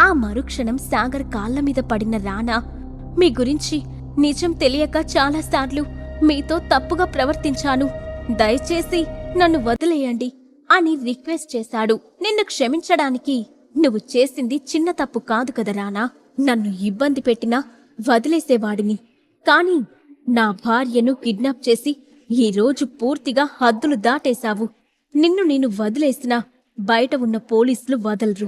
ఆ మరుక్షణం సాగర్ కాళ్ల మీద పడిన రానా, మీ గురించి నిజం తెలియక చాలాసార్లు మీతో తప్పుగా ప్రవర్తించాను, దయచేసి నన్ను వదిలేయండి అని రిక్వెస్ట్ చేశాడు. నిన్ను క్షమించడానికి నువ్వు చేసింది చిన్న తప్పు కాదు కదా రానా. నన్ను ఇబ్బంది పెట్టినా వదిలేసేవాడిని, కాని నా భార్యను కిడ్నాప్ చేసి ఈరోజు పూర్తిగా హద్దులు దాటేశావు. నిన్ను నేను వదిలేసినా బయట ఉన్న పోలీసులు వదలరు.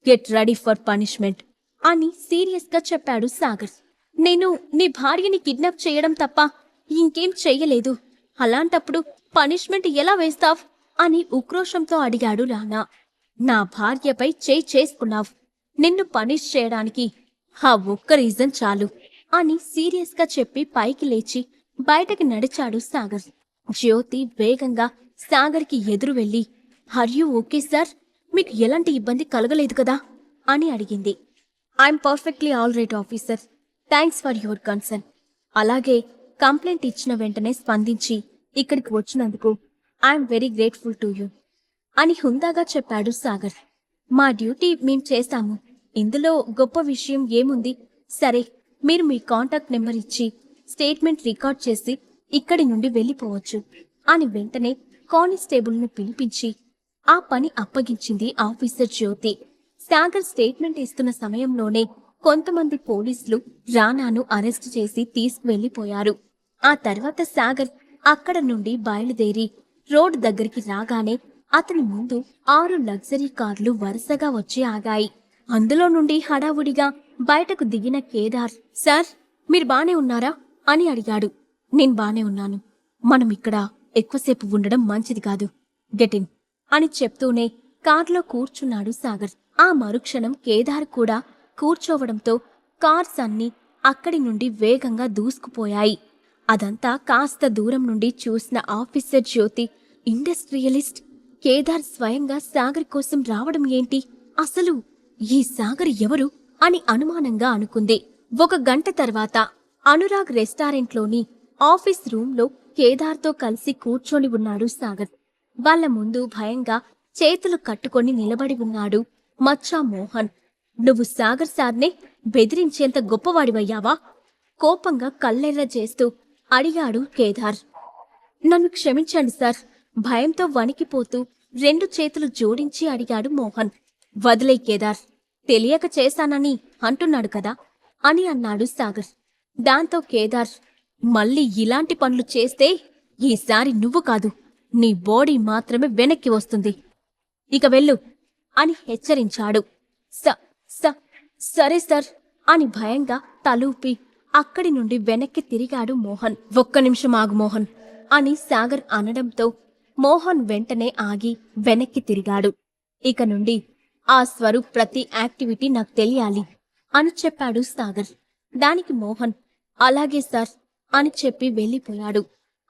గెట్ రెడీ ఫర్ పనిష్మెంట్ అని సీరియస్గా చెప్పాడు సాగర్. నేను నీ భార్యని కిడ్నాప్ చేయడం తప్ప ఇంకేం చెయ్యలేదు, అలాంటప్పుడు పనిష్మెంట్ ఎలా వేస్తావ్ అని ఉక్రోషంతో అడిగాడు రానా. నా భార్యపై చేయి చేసుకున్నావు, నిన్ను పనిష్ చేయడానికి ఆ ఒక్క రీజన్ చాలు అని సీరియస్గా చెప్పి పైకి లేచి బయటకి నడిచాడు సాగర్. జ్యోతి వేగంగా సాగర్కి ఎదురు వెళ్లి, ఆర్ యూ ఓకే సార్, మీకు ఎలాంటి ఇబ్బంది కలగలేదు కదా అని అడిగింది. I'm perfectly all right officer, thanks for your concern. అలాగే కంప్లైంట్ ఇచ్చిన వెంటనే స్పందించి ఇక్కడికి వచ్చినందుకు I'm very grateful to you అని హుందాగా చెప్పాడు సాగర్. మా డ్యూటీ మేం చేశాము, ఇందులో గొప్ప విషయం ఏముంది, సరే మీరు మీ కాంటాక్ట్ నెంబర్ ఇచ్చి స్టేట్మెంట్ రికార్డ్ చేసి ఇక్కడి నుండి వెళ్ళిపోవచ్చు అని వెంటనే కానిస్టేబుల్ను పిలిపించి ఆ పని అప్పగించింది ఆఫీసర్ జ్యోతి. సాగర్ స్టేట్మెంట్ ఇస్తున్న సమయంలోనే కొంతమంది పోలీసులు రానాను అరెస్టు చేసి తీసుకువెళ్లిపోయారు. ఆ తర్వాత సాగర్ అక్కడ నుండి బయలుదేరి రోడ్ దగ్గరికి రాగానే అతని ముందు 6 లగ్జరీ కార్లు వరుసగా వచ్చి ఆగాయి. అందులో నుండి హడావుడిగా బయటకు దిగిన కేదార్, సార్ మీరు బానే ఉన్నారా అని అడిగాడు. నేను బానే ఉన్నాను, మనం ఇక్కడ ఎక్కువసేపు ఉండడం మంచిది కాదు, గెటిన్ అని చెప్తూనే కార్లో కూర్చున్నాడు సాగర్. ఆ మరుక్షణం కేదార్ కూడా కూర్చోవడంతో కార్స్ అన్నీ అక్కడి నుండి వేగంగా దూసుకుపోయాయి. అదంతా కాస్త దూరం నుండి చూసిన ఆఫీసర్ జ్యోతి, ఇండస్ట్రియలిస్ట్ కేదార్ స్వయంగా సాగర్ కోసం రావడం ఏంటి, అసలు ఈ సాగర్ ఎవరు అని అనుమానంగా అనుకుంది. 1 గంట తర్వాత అనురాగ్ రెస్టారెంట్లోని ఆఫీస్ రూంలో కేదార్తో కలిసి కూర్చొని ఉన్నాడు సాగర్. వాళ్ల ముందు భయంగా చేతులు కట్టుకొని నిలబడి ఉన్నాడు మచ్చా మోహన్. నువ్వు సాగర్ సార్నే బెదిరించేంత గొప్పవాడివయ్యావా? కోపంగా కళ్ళెర్ర చేస్తూ అడిగాడు కేదార్. నన్ను క్షమించండి సార్, భయంతో వణికిపోతూ 2 చేతులు జోడించి అడిగాడు మోహన్. వదిలే కేదార్, తెలియక చేశానని అంటున్నాడు కదా అని అన్నాడు సాగర్. దాంతో కేదార్, మళ్ళీ ఇలాంటి పనులు చేస్తే ఈసారి నువ్వు కాదు, నీ బాడీ మాత్రమే వెనక్కి వస్తుంది, ఇక వెళ్ళు అని హెచ్చరించాడు. సరే సార్ అని భయంగా తలూపి అక్కడి నుండి వెనక్కి తిరిగాడు మోహన్. 1 నిమిషం ఆగు మోహన్ అని సాగర్ అనడంతో మోహన్ వెంటనే ఆగి వెనక్కి తిరిగాడు. ఇక నుండి ఆ స్వరూప్ ప్రతి యాక్టివిటీ నాకు తెలియాలి అని చెప్పాడు సాగర్. దానికి మోహన్ అలాగే సార్ అని చెప్పి వెళ్ళిపోయాడు.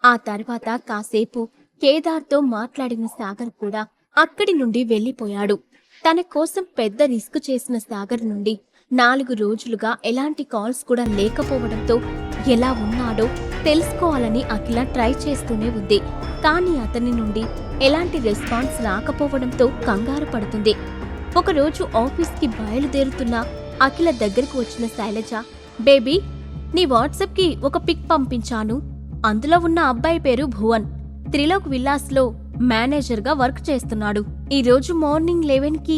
ఆ తర్వాత కాసేపు కేదార్తో మాట్లాడిన సాగర్ కూడా అక్కడి నుండి వెళ్ళిపోయాడు. తన కోసం పెద్ద రిస్క్ చేసిన సాగర్ నుండి 4 రోజులుగా ఎలాంటి కాల్స్ కూడా లేకపోవడంతో ఎలా ఉన్నాడో తెలుసుకోవాలని అఖిల ట్రై చేస్తూనే ఉంది. కానీ అతని నుండి ఎలాంటి రెస్పాన్స్ రాకపోవడంతో కంగారు పడుతుంది. ఒకరోజు ఆఫీస్కి బయలుదేరుతున్న అఖిల దగ్గరకు వచ్చిన శైలజ, బేబీ నీ వాట్సాప్కి ఒక పిక్ పంపించాను, అందులో ఉన్న అబ్బాయి పేరు భువన్, త్రిలోక్ విల్లాస్లో మేనేజర్గా వర్క్ చేస్తున్నాడు. ఈ రోజు మార్నింగ్ 11కి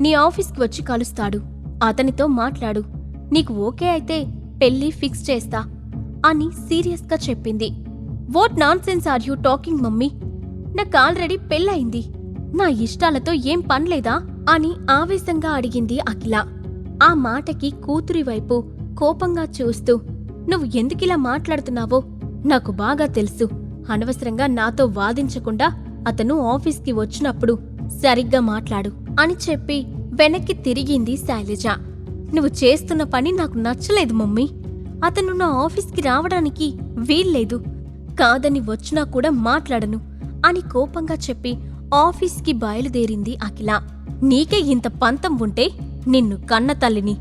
నీ ఆఫీస్కి వచ్చి కలుస్తాడు, అతనితో మాట్లాడు, నీకు ఓకే అయితే పెళ్లి ఫిక్స్ చేస్తా అని సీరియస్గా చెప్పింది. What nonsense are you talking mummy, నాకు ఆల్రెడీ పెళ్ళయింది, నా ఇష్టాలతో ఏం పనిలేదా అని ఆవేశంగా అడిగింది అఖిల. ఆ మాటకి కూతురి వైపు కోపంగా చూస్తూ, నువ్వు ఎందుకిలా మాట్లాడుతున్నావో నాకు బాగా తెలుసు, అనవసరంగా నాతో వాదించకుండా అతను ఆఫీస్కి వచ్చినప్పుడు సరిగ్గా మాట్లాడు అని చెప్పి వెనక్కి తిరిగింది శైలజ. నువ్వు చేస్తున్న పని నాకు నచ్చలేదు మమ్మీ, అతను నా ఆఫీస్కి రావడానికి వీల్లేదు, కాదని వచ్చినా కూడా మాట్లాడను అని కోపంగా చెప్పి ఆఫీస్కి బయలుదేరింది అఖిల. నీకే ఇంత పంతం ఉంటే నిన్ను కన్న తల్లిని,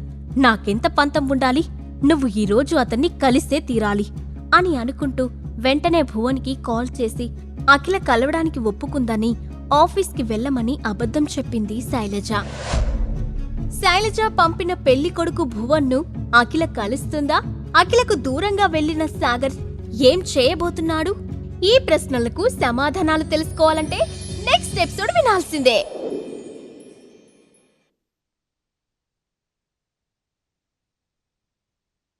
నాకెంత పంతం ఉండాలి, నువ్వు ఈరోజు అతన్ని కలిసే తీరాలి అని అనుకుంటూ వెంటనే భువన్కి కాల్ చేసి అఖిల కలవడానికి ఒప్పుకుందని ఆఫీస్కి వెళ్ళమని అబద్ధం చెప్పింది శైలజ. శైలజ పంపిన పెళ్లి కొడుకు భువన్ను అఖిల కలుస్తుందా? అఖిలకు దూరంగా వెళ్లిన సాగర్ ఏం చేయబోతున్నాడు? ఈ ప్రశ్నలకు సమాధానాలు తెలుసుకోవాలంటే నెక్స్ట్ ఎపిసోడ్ వినాల్సిందే.